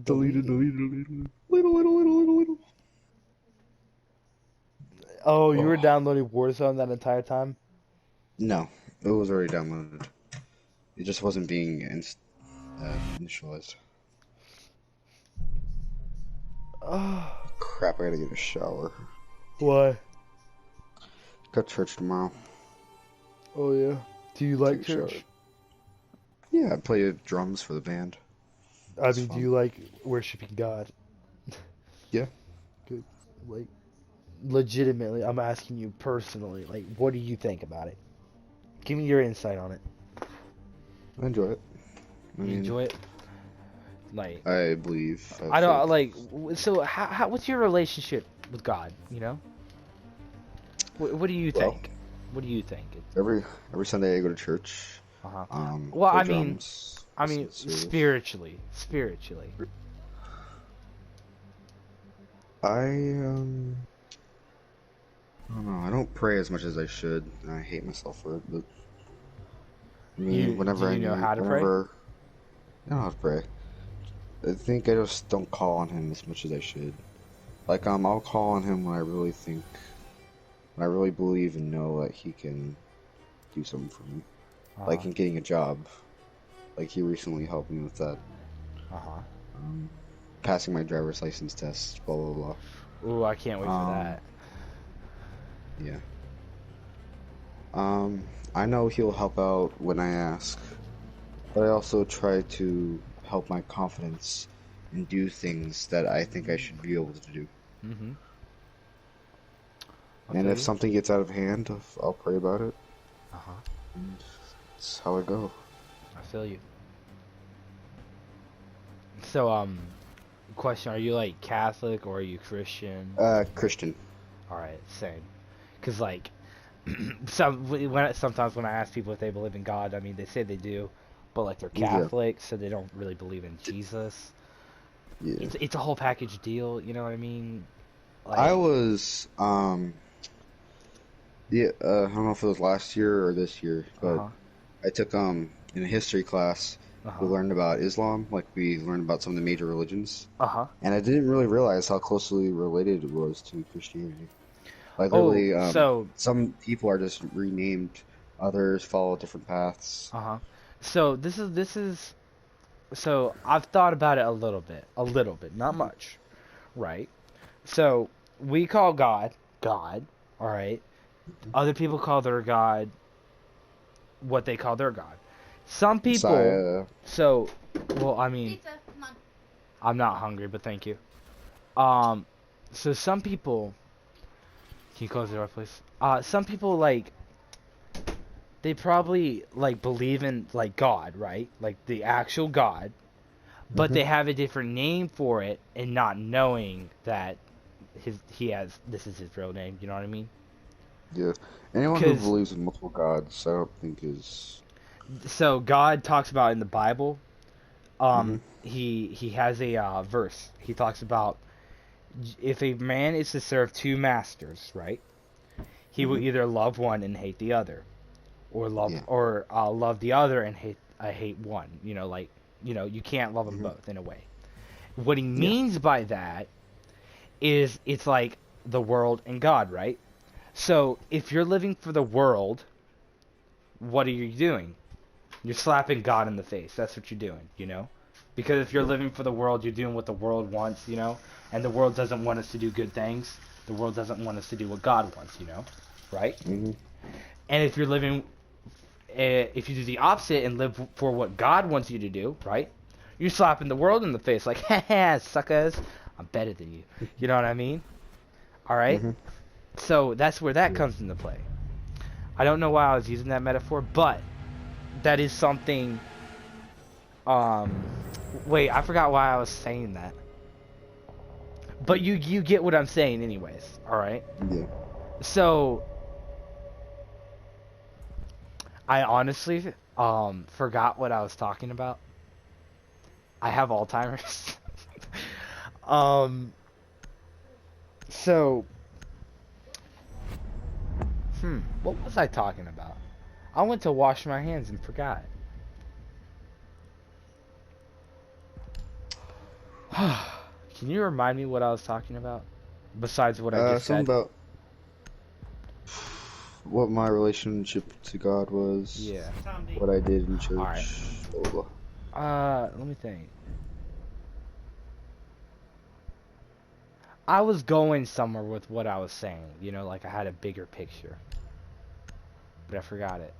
Deleted. Little. Oh, you were Oh, downloading Warzone that entire time? no, it was already downloaded. It just wasn't being initialized. Oh, Crap, I gotta get a shower. why? Got church tomorrow. Oh yeah. Do you Take like a shower. church? Yeah, I play drums for the band. I It's mean, do fun. you like worshiping God? Yeah. Good. Like, legitimately, I'm asking you personally. Like, what do you think about it? Give me your insight on it. I enjoy it. I You mean, enjoy it? Like, I believe, I have I don't faith. like. So, what's your relationship with God? You know, what do you Well, think? What do you think? every Sunday I go to church. Uh huh. Well, Play drums, I listen mean, to service. spiritually. I I don't know. I don't pray as much as I should, and I hate myself for it. But I mean, Do you know how to pray? whenever I don't know how to pray. I think I just don't call on him as much as I should. Like, I'll call on him when I really think, when I really believe and know that he can do something for me. Uh huh. Like in getting a job. Like he recently helped me with that. Uh huh. Um, Passing my driver's license test. Blah blah Ooh, I can't wait for blah. that. Yeah. I know he'll help out when I ask, but I also try to help my confidence and do things that I think I should be able to do. Mm-hmm. I And feel if you. something gets out of hand, I'll pray about it. Uh huh. And that's how I go. I feel you. So, question: are you like Catholic or are you Christian? Christian. All right, same. Cause like, sometimes when I ask people if they believe in God, I mean they say they do, but like they're Yeah. Catholic, so they don't really believe in Jesus. Yeah. It's a whole package deal. You know what I mean? I Like, was, yeah, I don't know if it was last year or this year, uh but huh, I took, in a history class, uh we huh, learned about Islam, like we learned about some of the major religions, uh huh. and I didn't really realize how closely related it was to Christianity. Like Oh, literally, so some people are just renamed, others follow different paths. uh huh. So this is so I've thought about it a little bit, not much, right? So we call God God, all right. Other people call their God what they call their God. Some people, Messiah. so well, I mean, Pizza, come on. I'm not hungry, but thank you. Um, so some people, can you close the door, please? Some people like they probably like believe in like God, right? Like the actual God, but Hmm. they have a different name for it and not knowing that he has this is his real name. You know what I mean? Yeah. Anyone who Because believes in multiple gods, I don't think is. so God talks about in the Bible. Hmm. He has a verse. He talks about if a man is to serve two masters, right? He will Hmm. either love one and hate the other, or Yeah. love the other and hate one. You know, like you can't love them Hmm. both in a way. What he Yeah. means by that is it's like the world and God, right? So if you're living for the world, what are you doing? You're slapping God in the face. That's what you're doing, you know? Because if you're Yep. living for the world, you're doing what the world wants, you know? And the world doesn't want us to do good things. The world doesn't want us to do what God wants, you know? Right? Hmm. And if you're living, if you do the opposite and live for what God wants you to do, right? You're slapping the world in the face, like, ha, suckers, I'm better than you. You know what I mean? All right? Hmm. So that's where that comes into play. I don't know why I was using that metaphor, but that is something. Um, wait, I forgot why I was saying that. But you get what I'm saying, anyways. All right. Yeah. So I honestly forgot what I was talking about. I have Alzheimer's. um. So what was I talking about? I went to wash my hands and forgot. Can you remind me what I was talking about? Besides what I just Something said? about what my relationship to God was, Yeah. what I did in Alright. church. Oh, Let me think. I was going somewhere with what I was saying. You know, like I had a bigger picture. But I forgot it.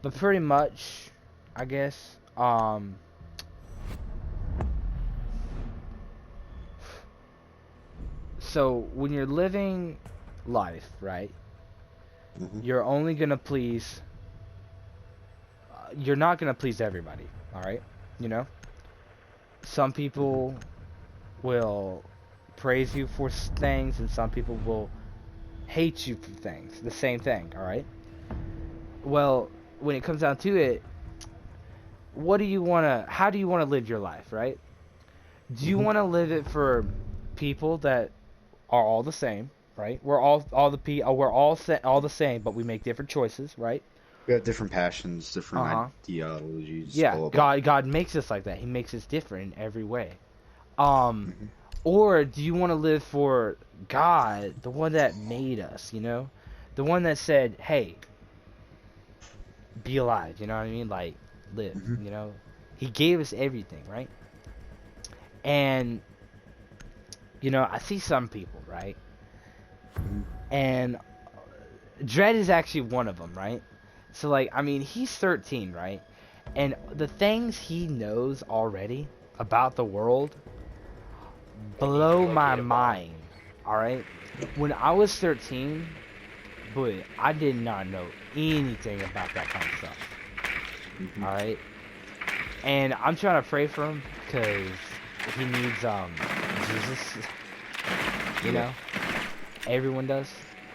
But pretty much, I guess, so when you're living life, right? hmm You're only gonna please. You're not gonna please everybody. All right, you know. Some hmm people will praise you for things, and some people will hate you for things. The same thing. All right. Well, when it comes down to it, what do you wanna? How do you wanna live your life, right? Do you hmm wanna live it for people that are all the same, right? We're all the same, but we make different choices, right? We have different passions, different Uh huh. ideologies, Yeah, blah blah God makes us like that. He makes us different in every way. Um, blah. hmm or do you want to live for God, the one that made us, you know, the one that said, "Hey, be alive." You know what I mean? Like live. hmm You know, He gave us everything, right? And you know, I see some people, right? hmm And Dredd is actually one of them, right? So like, I mean, he's 13, right? And the things he knows already about the world They need to blow my locate a bomb. mind. All right? When I was 13, boy, I did not know anything about that kind of stuff. hmm All right? And I'm trying to pray for him cuz he needs Jesus, you Yeah, know? Everyone does.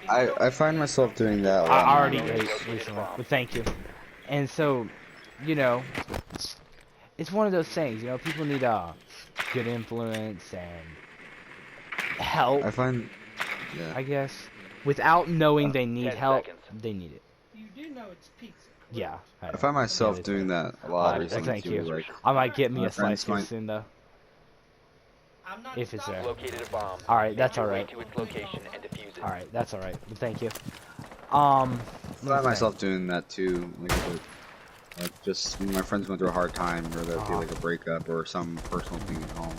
I find myself doing that a lot I more already Drone has ate lately. located a recently, bomb. but thank you. And so, you know, it's one of those things, you know, people need good influence and help, I find, yeah, I guess. Without knowing they need 10 help, seconds. they need it. Yeah, I I know. find Yeah, myself they do. doing that a lot Op Well, 4 recently thank too. you. Like I might get me my a slice friends here might, soon, though. If it's there. Located a bomb. Alright, Make that's your way alright. to its location and defuse it. Alright, that's alright. But thank you. I Let me find think. myself doing that too. Like just when my friends going through a hard time, or there'll be Uh-huh. like a breakup or some personal thing at home.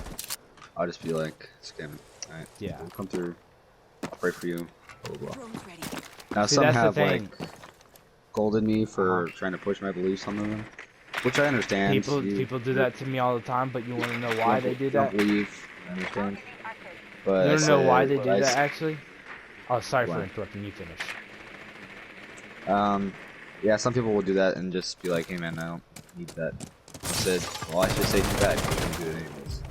I'll just be like, "Scam it, alright, Yeah. we'll come through. I'll pray for you." Blah blah blah. Drone's ready. Now See, some that's the have like thing. scolded me Uh-huh. for trying to push my beliefs on them, which I understand. People do that to me all the time, but you want to know why they do You don't that? believe, I understand. But You I want to know why said, they do that, actually? Oh, sorry for why? interrupting. You finish. Um, yeah, some people will do that and just be like, "Hey man, I don't need that." I said, "Well, I should say too bad because you can do it anyways."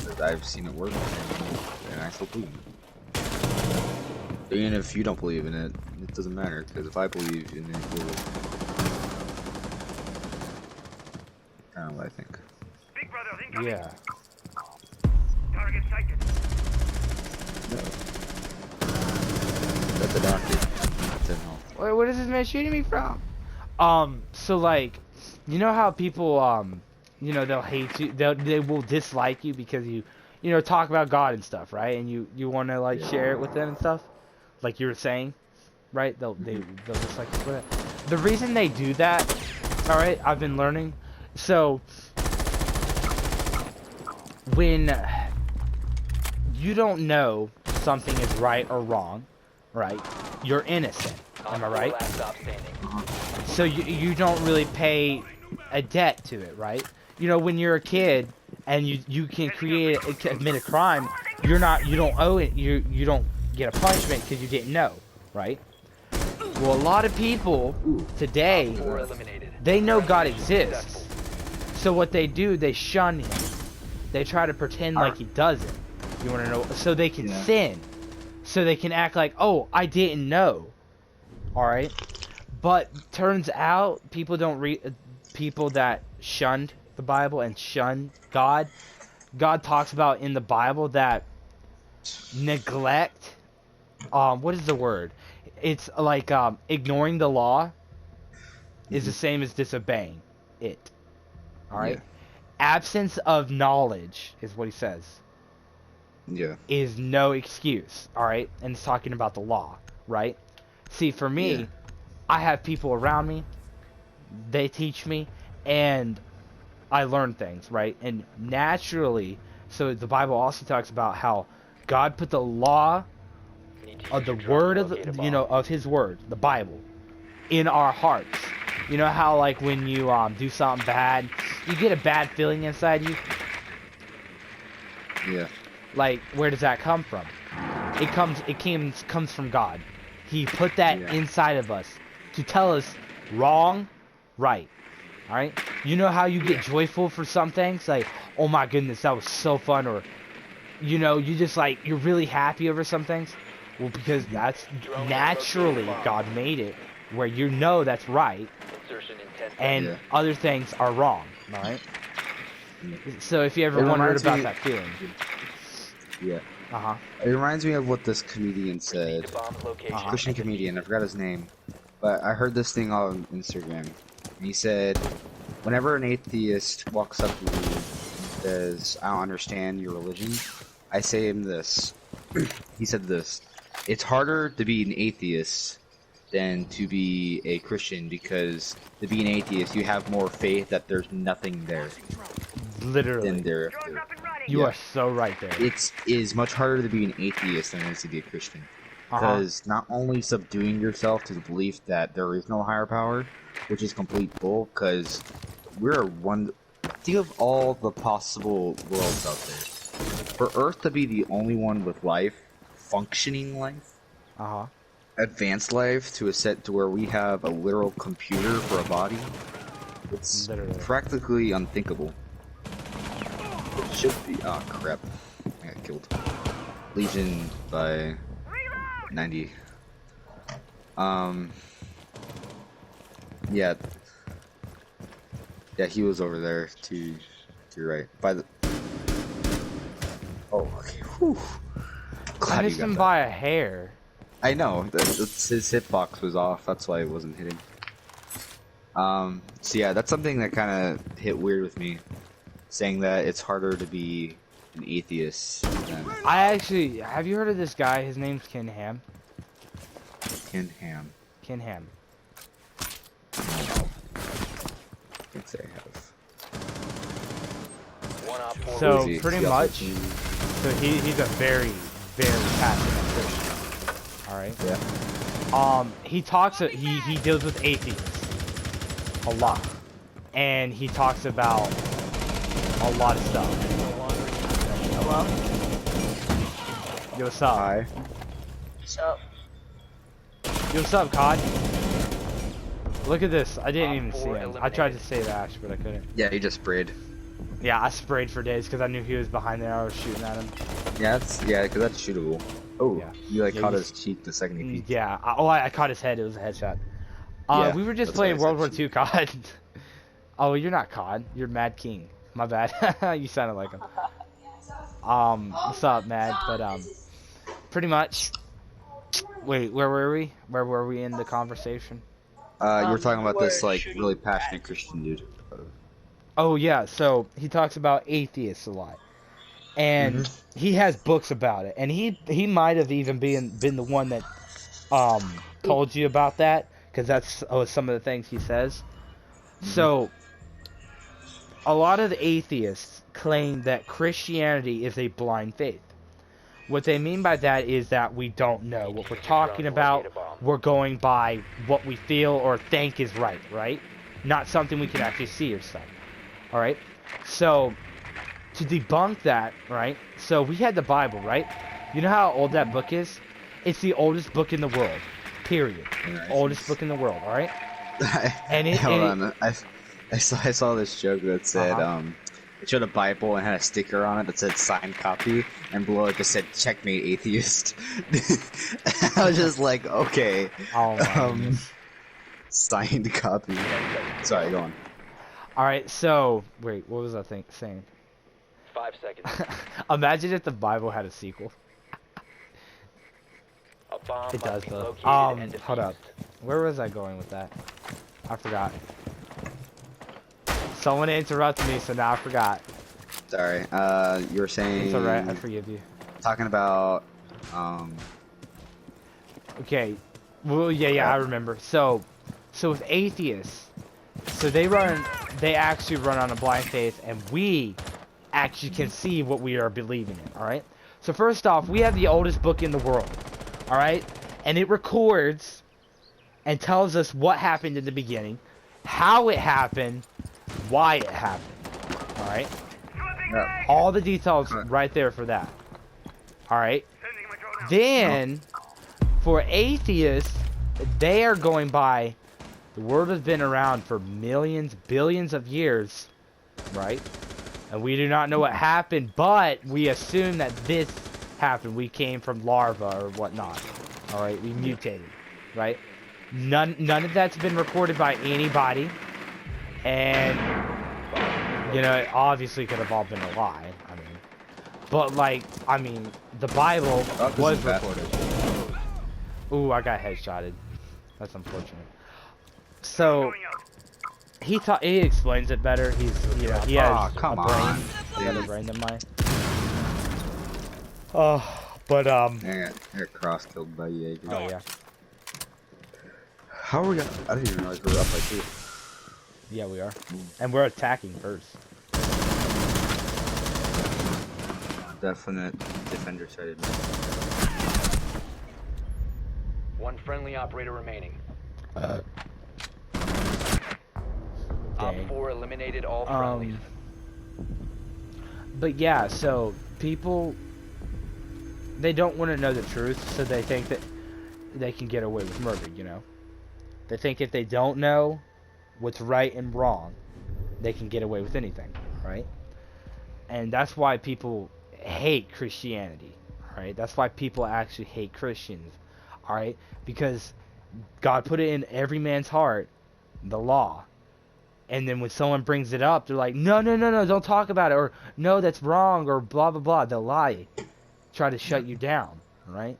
Because I've seen it work, and I still believe in it. Even if you don't believe in it, it doesn't matter. Because if I believe in it, it will. Kind of what I think. Yeah. No, that's a doctor. That's a no. Wait, what is this man shooting me from? So like, you know how people, you know, they'll hate you, they will dislike you because you know, talk about God and stuff, right? And you want to like Yeah. share it with them and stuff, like you were saying, right? Mhm. They'll dislike you for that. The reason they do that, all right, I've been learning. So when you don't know something is right or wrong, right? You're innocent. Op Am I 4 right? last stop standing. So you don't really pay a debt to it, right? You know, when you're a kid and you can commit a crime, you don't owe it. You don't get a punishment because you didn't know, right? Well, a lot of people Ooh. Op today, 4 eliminated. they know God Friendly mission exists. successful. So what they do, they shun him. They try to pretend like he doesn't. You want to know? So they can Yeah. sin. So they can act like, oh, I didn't know. All right. But turns out people don't read. People that shunned the Bible and shunned God. God talks about in the Bible that neglect. What is the word? It's like ignoring the law is the Mhm. same as disobeying it. All Yeah. right. absence of knowledge is what he says. Yeah. Is no excuse. All right, and it's talking about the law, right? See, for me, Yeah. I have people around me. They teach me, and I learn things, right? And naturally, so the Bible also talks about how God put the law Need to of use the your drone word to of locate a the, bomb. of His word, the Bible, in our hearts. You know how like when you do something bad, you get a bad feeling inside you. Yeah. Like, where does that come from? Comes from God. He put that Yeah. inside of us to tell us wrong, right. All right. You know how you get joyful for some things, like, oh my goodness, that was so fun, or you just like you're really happy over some things. Well, because that's naturally God made it, where that's right, Insertion in 10 and Yeah. other things are wrong. All right. Yeah. So if you ever It wondered reminds about me- that feeling, Yeah. uh-huh. It reminds me of what this comedian Proceed said. to bomb's location. Uh-huh. Christian and defuse comedian, I it. forgot his name. But I heard this thing on Instagram. And he said, whenever an atheist walks up to you and says, I don't understand your religion, I say him this. He said this. It's harder to be an atheist than to be a Christian, because to be an atheist, you have more faith that there's nothing there Literally, than there. you Yeah. are so right there. It is much harder to be an atheist than it is to be a Christian. Uh-huh. Because not only subduing yourself to the belief that there is no higher power, which is complete bull, because we're one. Think of all the possible worlds out there. For Earth to be the only one with life, functioning life, Uh-huh. advanced life, to a set to where we have a literal computer for a body, it's Literally. practically unthinkable. It should be. Oh crap! I got killed. Legion by 90. Yeah. Yeah, he was over there to your right. By the. Oh, okay. Whew. I Glad you missed got him that. by a hair. I know. His hitbox was off. That's why it wasn't hitting. So yeah, that's something that kind of hit weird with me. Saying that it's harder to be an atheist than Have you heard of this guy? His name's Ken Ham. Ken Ham. Ken Ham. Can't say I have. One op 4 So, Who is he? pretty He also much- team- So he's a very, very passionate Christian. All right. Yeah. He deals with atheists a lot, and he talks about a lot of stuff. Hello. Yo, what's up? Hi. Yo, what's up, COD? Look at this. I didn't Op even see 4 him. I tried to eliminated. save Ash, but I couldn't. Yeah, he just sprayed. Yeah, I sprayed for days because I knew he was behind there. I was shooting at him. Yeah, because that's shootable. Oh, Yeah. you like Yeah, caught you- his cheek the second he peeked. Yeah. I caught his head. It was a headshot. Yeah, We were just that's playing why I World War said II COD. Oh, you're not COD. You're Mad King. My bad. You sounded like him. What's up, Mad? But pretty much. Wait, where were we? Where were we in the conversation? You were talking about this like really passionate Christian dude. Oh yeah. So he talks about atheists a lot, and he has books about it. And he might have even been the one that told you about that, because that's some of the things he says. So a lot of the atheists claim that Christianity is a blind faith. What they mean by that is that we don't know what we're talking about. We're going by what we feel or think is right? Not something we can actually see or stuff. All right? So, to debunk that, right? So, we had the Bible, right? You know how old that book is? It's the oldest book in the world. Period. Nice. Oldest book in the world, all right? Hold on. I saw this joke that said it showed a Bible and had a sticker on it that said signed copy, and below it just said checkmate atheist. I was just like, okay. Oh my goodness. Signed copy. Sorry, go on. Alright, so, wait, what was I saying? 5 seconds. Imagine if the Bible had a sequel. A bomb It must does be though. located and Hold up. defused. Where was I going with that? I forgot. Someone interrupted me, so now I forgot. Sorry. You were saying. It's alright, I forgive you. Talking about. Okay. Well, yeah, I remember. So with atheists, so they actually run on a blind faith, and we actually can see what we are believing in, alright? So first off, we have the oldest book in the world, alright? And it records and tells us what happened in the beginning, how it happened, why it happened, alright? Yeah. All the details right there for that, alright? Then, for atheists, they are going by, the world has been around for millions, billions of years, right? And we do not know what happened, but we assume that this happened. We came from larva or whatnot. Alright, we mutated, right? None of that's been recorded by anybody. And, you know, it obviously could have all been a lie. I mean, but like, the Bible was recorded. Ooh, I got headshotted. That's unfortunate. So, he explains it better. He has a brain. He has a brain than mine. Oh, but Yeah, they're cross killed by Jaeger. oh yeah, How are we gonna? I didn't even realize we were up by 2. yeah we are, and we're attacking first. Definite defender sided. One friendly operator remaining. Op Dang. 4 eliminated all friendlies. But yeah, so people, they don't want to know the truth, so they think that they can get away with murder, you know? They think if they don't know what's right and wrong, they can get away with anything, right? And that's why people hate Christianity, right? That's why people actually hate Christians, alright? Because God put it in every man's heart, the law. And then when someone brings it up, they're like, no, don't talk about it, or no, that's wrong, or blah, blah, blah. They'll lie. Try to shut you down, right?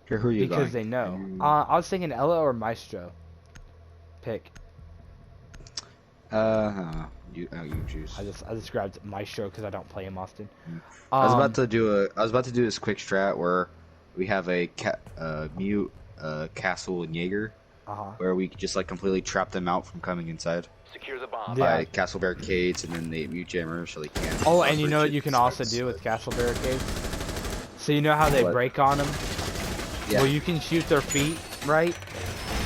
Here, who are you Because going? they know. I was thinking Ella or Maestro. Pick. You choose. I just grabbed Maestro because I don't play him often. I was about to do this quick strat where we have a mute castle and Jaeger, where we just like completely trap them out from coming inside. Secure the bomb. Yeah. By castle barricades, and then they mute jammer so they can't. Oh, and you know what you can also do with castle barricades? So you know how they break on them? Yeah. Well, you can shoot their feet, right?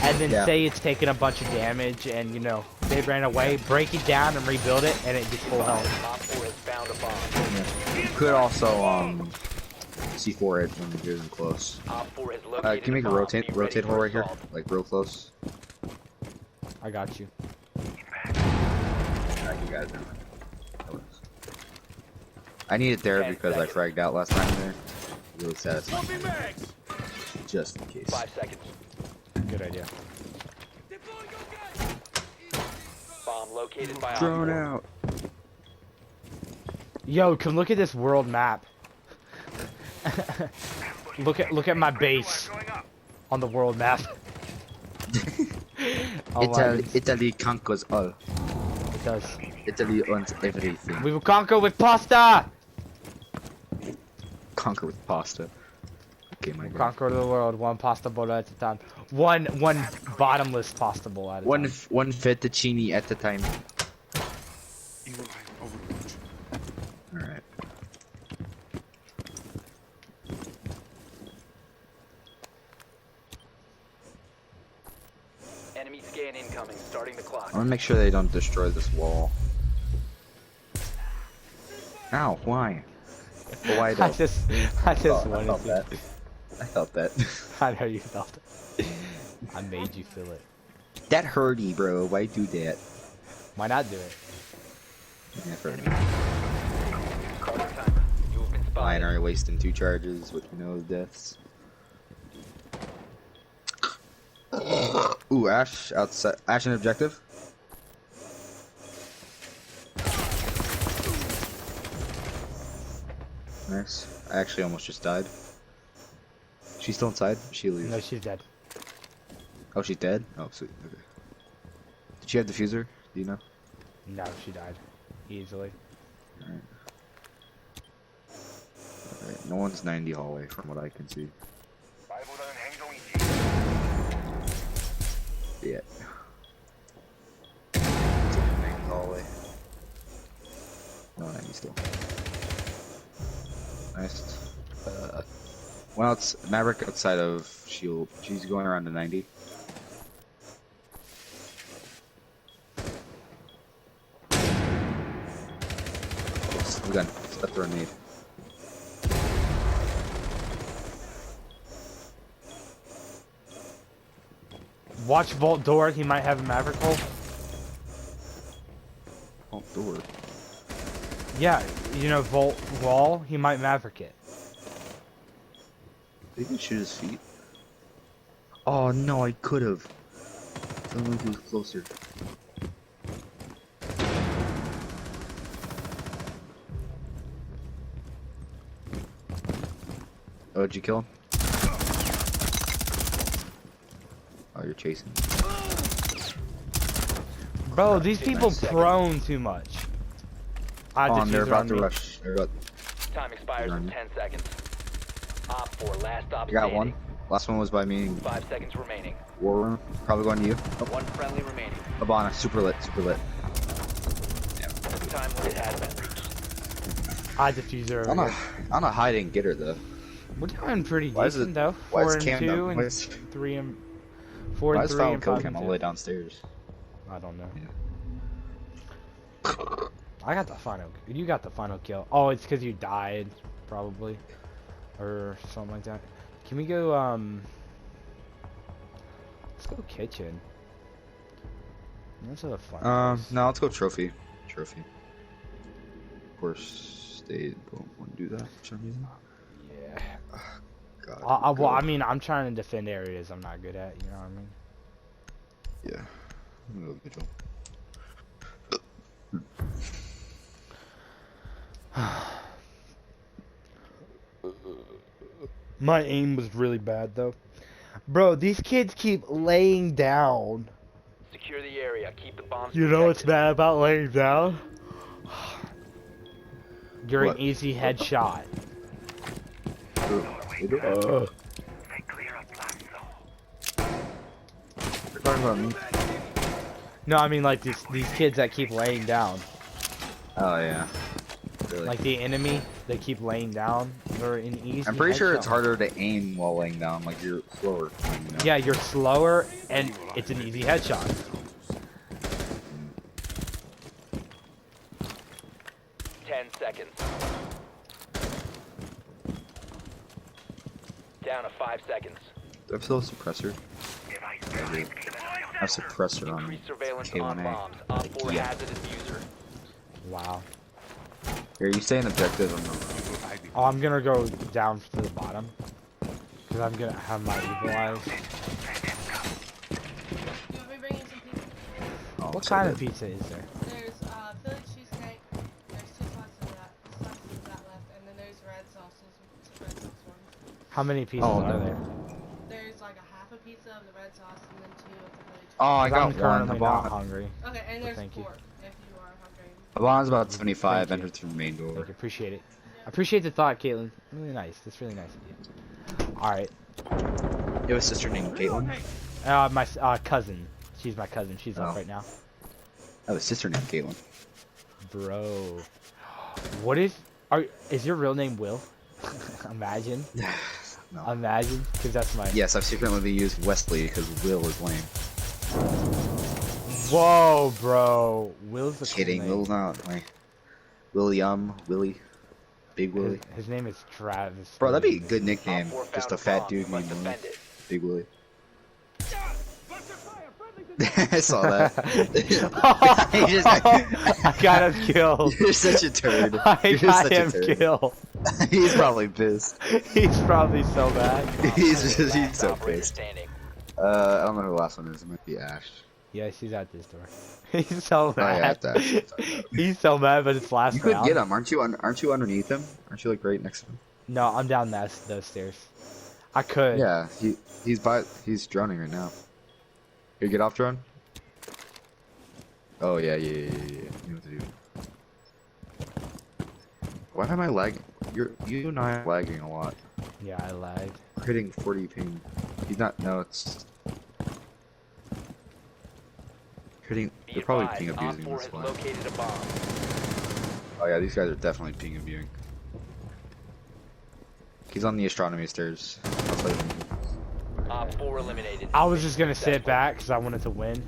And then Yeah. say it's taking a bunch of damage, and you know they ran away. Break it down and rebuild it, and it gets full health. Op 4 has found a bomb. You could also C4 it when you're getting close. Op 4 has located Can you make a bomb. rotate Be ready hole for right here, assault. like real close? I got you. Alright, you got it now. I need it there 10 because I seconds. fragged out last time there. Really satisfying. Just in case. 5 seconds. Good idea. Bomb located by Op Drone 4. out. Yo, come look at this world map. look at my base on the world map. Oh my, Italy conquers all. it does. Italy owns everything. We will conquer with pasta. Conquer with pasta. Okay, my god. Conquer the world one pasta bowl at a time. One bottomless pasta bowl at a time. One fettuccine at a time. Alright. Enemy scan incoming. Starting the clock. I wanna make sure they don't destroy this wall. Ow, why? Well, why I don't? just I wanted felt to. that. I felt that. I know you felt it. I made you feel it. That hurty, bro. Why do that? Why not do it? Yeah, for Starting timer. You have been spotted. binary wasting 2 charges, which we know is deaths. Ooh, Ash outside. Ash and objective. Nice. I actually almost just died. She's still inside? She leaves. No, she's dead. Oh, she's dead? Oh, sweet. Okay. Did she have diffuser? Do you know? No, she died. Easily. Alright, no one's 90 hallway from what I can see. Yeah. 90 hallway. No, 90 still. Nice. Well, it's Maverick outside of Shield. She's going around to 90. We're done. Step through a nade. Watch Vault door. He might have a Maverick hole. Oh, door. Yeah, you know Vault wall. He might Maverick it. He can shoot his feet. Oh no, I could have. Someone who was closer. Oh, did you kill him? Oh, you're chasing. Bro, these people Nice. prone too much. I Oh, they're diffuser about on to me. rush. They're about. Time expires in 10 seconds. Op 4, last stop I got standing. one. Last one was by me. 5 seconds remaining. War room. Probably going to you. One friendly remaining. Habana, super lit, super lit. Time limit has been reached. I diffuser. I don't know. I don't know how I didn't get her though. We're doing pretty Why is decent it- though. why is 4 and Cam 2 down? and Why is- 3 and 4 Why and is 3 Foul and kill 5 cam and all the way 2. downstairs? I don't know. Yeah. I got the final. You got the final kill. Oh, it's because you died, probably, or something like that. Can we go? Let's go kitchen. That's a fun. No, let's go trophy. Trophy. Of course, they don't want to do that for some reason. Yeah. God. Well, I mean, I'm trying to defend areas I'm not good at. You know what I mean? Yeah. I'm gonna go vigil. My aim was really bad though. Bro, these kids keep laying down. Secure the area. Keep the bombs You know what's protected. bad about laying down? You're What? an easy headshot. They're talking about me. No, I mean like these kids that keep laying down. Oh yeah. Really. Like the enemy, they keep laying down. They're an easy. I'm pretty sure it's headshot. harder to aim while laying down. Like you're slower. You know? Yeah, you're slower, and it's an easy headshot. 10 seconds. Down to 5 seconds. Do I have still a suppressor? I do. I have suppressor on me. Increased surveillance K1A. on bombs. Op 4 Yeah. has a diffuser. Wow. Here, you stay in objective. I'm not. Oh, I'm gonna go down to the bottom, cause I'm gonna have my evil eyes. You want me bringing some pizza? Oh, What so kind of good. pizza is there? There's Philly cheesesteak. There's 2 slices of that left, and then there's red sauces, some red sauce ones. How many pieces Oh, are no. there? There's like a half a pizza of the red sauce, and then 2 of the Philly cheesesteak. Oh, I 'Cause I'm got one. currently not Habana. hungry. Okay, and there's thank you. pork if you are hungry. Habana's about 75. Thank you. Entered through the main door. Thank you, appreciate it. I appreciate the thought, Caitlin. Really nice. That's really nice of you. All right. You have a sister named Caitlin? My cousin. She's my cousin. She's up Oh. right now. I have a sister named Caitlin. Bro. What if... Is your real name Will? Imagine. No. Imagine. Because that's my... Yes, I've secretly used Wesley because Will is lame. Whoa, bro. Will's the Kidding, cool name. Will's not like Willie, Big Willie. His name is Travis. Bro, that'd be a good Op nickname. 4 Just found a fat bomb. dude Must named defend it. Big Willie. I saw that. I got him killed. You're such a turd. I You're got such a him turd. killed. He's probably pissed. He's probably so bad. He's Last so operator pissed. standing. I don't know who the last one is. It might be Ash. Yes, he's at this door. He's so Oh, yeah, mad. that's He's so mad, but it's last You could round. get him, aren't you? Aren't you underneath him? Aren't you like right next to him? No, I'm down those stairs. I could. Yeah, he's droning right now. Here, get off drone. Oh yeah. You know what to do. Why am I lagging? You and I are lagging a lot. Yeah, I lagged. We're hitting 40 ping. He's not. No, it's hitting. Be They're probably advised, ping Op abusing 4 this has one. located a bomb. Oh yeah, these guys are definitely ping abusing. He's on the astronomy stairs. I'll tell you when he- Op 4 eliminated. I was just gonna sit Successful. back because I wanted to win.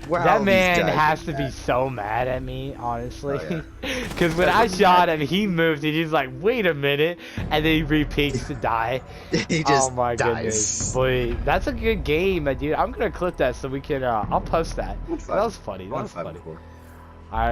Wow, That these man guys has are to be bad. so mad at me, honestly. Oh, Because when I Guys are shot mad. him, he moved and he's like, "Wait a minute," and then he repeats to die. He Oh just my dies. goodness, boy, that's a good game, dude. I'm gonna clip that so we can. I'll post that. That was funny. That was funny. 1-5-4.